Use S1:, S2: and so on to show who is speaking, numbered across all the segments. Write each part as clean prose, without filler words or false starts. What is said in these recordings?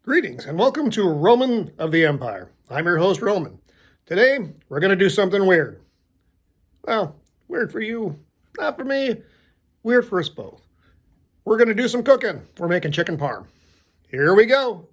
S1: Greetings and welcome to Roman of the Empire. I'm your host, Roman. Today, we're going to do something weird. Well, weird for you, not for me, weird for us both. We're going to do some cooking. We're making chicken parm. Here we go.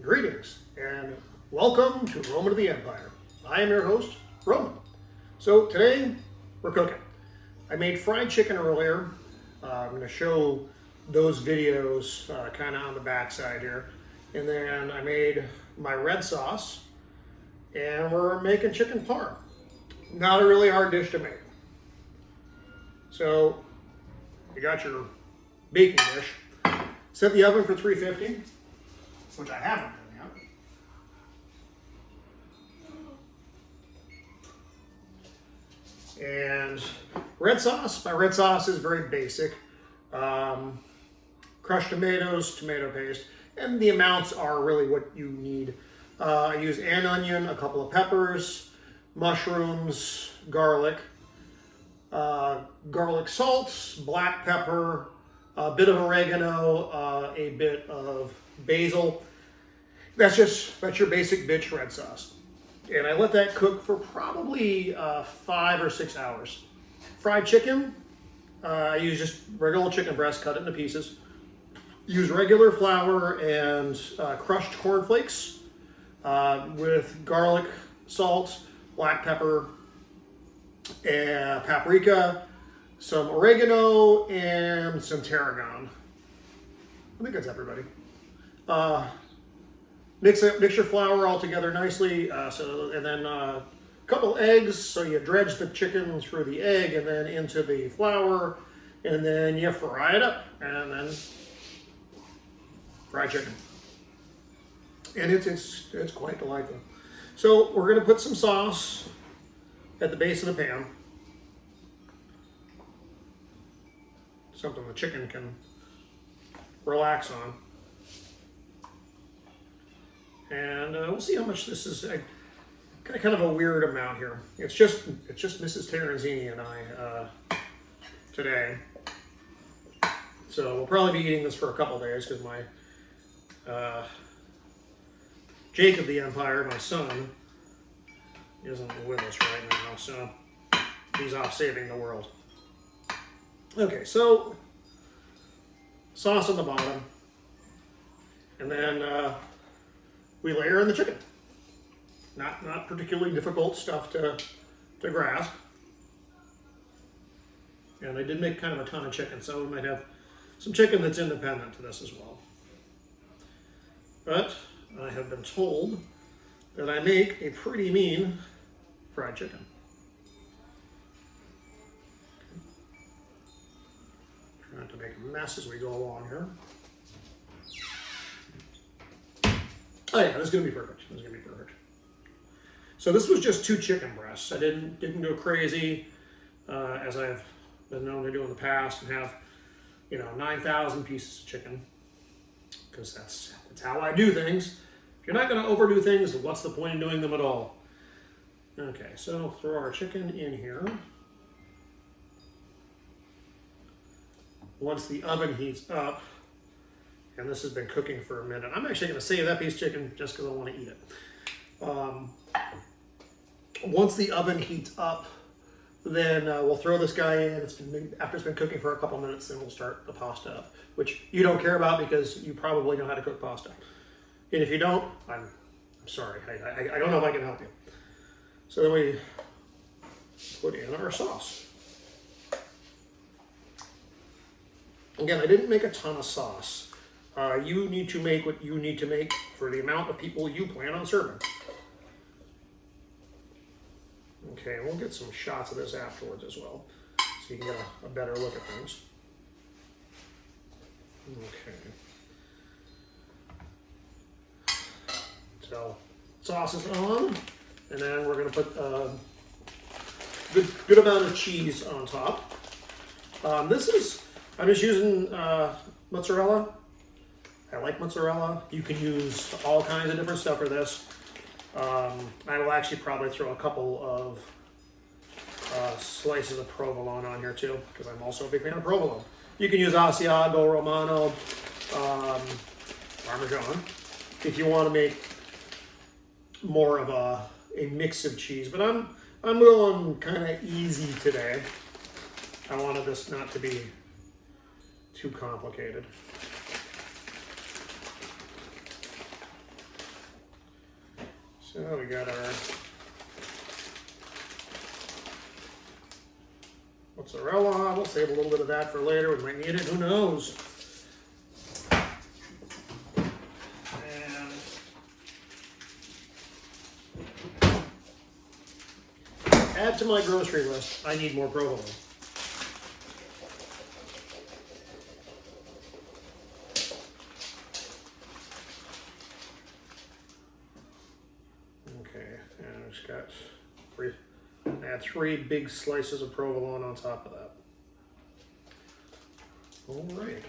S1: Greetings and welcome to Roman of the Empire. I am your host, Roman. So today, we're cooking. I made fried chicken earlier. I'm going to show those videos kind of on the backside here. And then I made my red sauce, and we're making chicken parm. Not a really hard dish to make. So you got your baking dish. Set the oven for 350, which I haven't done yet. And red sauce. My red sauce is very basic. Crushed tomatoes, tomato paste, and the amounts are really what you need. I use an onion, a couple of peppers, mushrooms, garlic, garlic salt, black pepper, a bit of oregano, a bit of basil. That's your basic bitch red sauce. And I let that cook for probably 5 or 6 hours. Fried chicken, I use just regular chicken breast, cut it into pieces. Use regular flour and crushed cornflakes with garlic, salt, black pepper, and paprika, some oregano, and some tarragon. I think that's everybody. Mix your flour all together nicely, and then a couple eggs, so you dredge the chicken through the egg and then into the flour, and then you fry it up, and then fried chicken. And it's quite delightful. So we're gonna put some sauce at the base of the pan. Something the chicken can relax on. And we'll see how much this is. Kind of a weird amount here. It's just Mrs. Terenzini and I today. So we'll probably be eating this for a couple days because my Jake of the Empire, my son, isn't with us right now, so he's off saving the world. Okay, so sauce on the bottom, and then we layer in the chicken. Not particularly difficult stuff to grasp. And I did make kind of a ton of chicken, so we might have some chicken that's independent to this as well. But I have been told that I make a pretty mean fried chicken. Trying to make a mess as we go along here. Oh yeah, this is gonna be perfect. This is gonna be perfect. So this was just 2 chicken breasts. I didn't go crazy as I've been known to do in the past and have 9,000 pieces of chicken, because that's how I do things. If you're not going to overdo things, what's the point in doing them at all? Okay, so throw our chicken in here. Once the oven heats up, and this has been cooking for a minute, I'm actually going to save that piece of chicken just because I want to eat it. Once the oven heats up, then we'll throw this guy in. After it's been cooking for a couple minutes, then we'll start the pasta up, which you don't care about because you probably know how to cook pasta. And if you don't, I'm sorry. I don't know if I can help you. So then we put in our sauce. Again, I didn't make a ton of sauce. You need to make what you need to make for the amount of people you plan on serving. Okay, we'll get some shots of this afterwards as well, so you can get a better look at things. Okay. So, sauce is on, and then we're going to put a good amount of cheese on top. I'm just using mozzarella. I like mozzarella. You can use all kinds of different stuff for this. I will actually probably throw a couple of slices of provolone on here too, because I'm also a big fan of provolone. You can use Asiago, Romano, Parmesan, if you want to make more of a mix of cheese. But I'm going kind of easy today. I wanted this not to be too complicated. So we got our mozzarella. We'll save a little bit of that for later. We might need it. Who knows? And add to my grocery list. I need more provolone. Add 3 big slices of provolone on top of that. All right.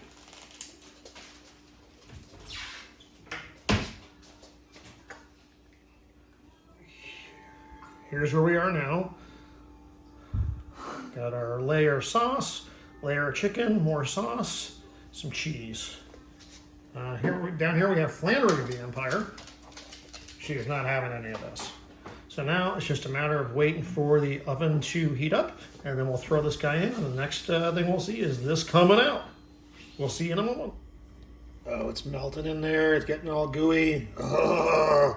S1: Here's where we are now. Got our layer of sauce, layer of chicken, more sauce, some cheese. Down here we have Flannery of the Empire. She is not having any of this. So now it's just a matter of waiting for the oven to heat up, and then we'll throw this guy in, and the next thing we'll see is this coming out. We'll see in a moment. Oh, it's melting in there. It's getting all gooey. Ugh.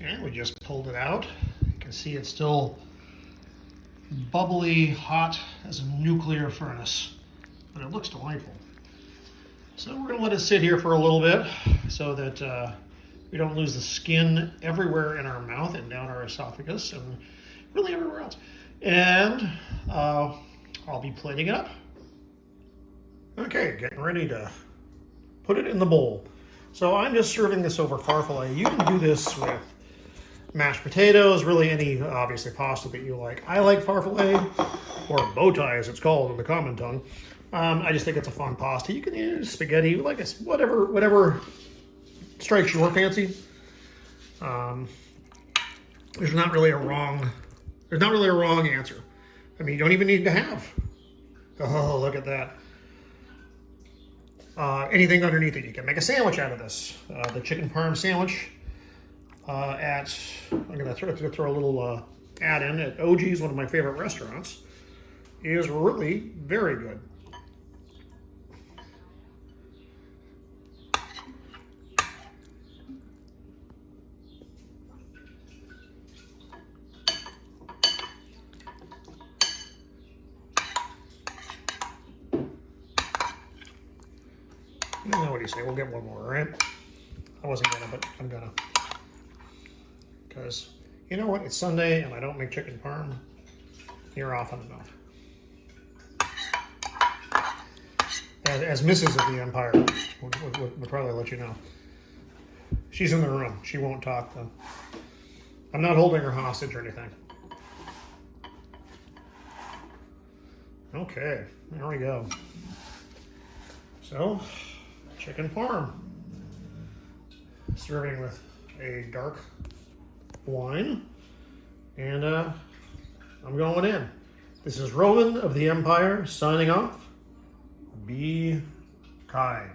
S1: And we just pulled it out. You can see it's still bubbly hot as a nuclear furnace, but it looks delightful. So we're going to let it sit here for a little bit so that we don't lose the skin everywhere in our mouth and down our esophagus and really everywhere else. And I'll be plating it up. Okay, getting ready to put it in the bowl. So I'm just serving this over farfalle. You can do this with mashed potatoes, really any, obviously, pasta that you like. I like farfalle, or bow tie as it's called in the common tongue. I just think it's a fun pasta. You can use spaghetti, like whatever strikes your fancy. There's not really a wrong answer. I mean, you don't even need to have. Oh, look at that. Anything underneath it. You can make a sandwich out of this. The chicken parm sandwich I'm gonna throw a little ad in at OG's, one of my favorite restaurants, is really very good. What do you say? We'll get one more, right? I wasn't gonna, but I'm gonna. Because, you know what? It's Sunday and I don't make chicken parm. You're often enough. As Mrs. of the Empire would probably let you know. She's in the room. She won't talk, though. I'm not holding her hostage or anything. Okay, there we go. So, chicken parm. Serving with a dark wine. And I'm going in. This is Roman of the Empire signing off. Be kind.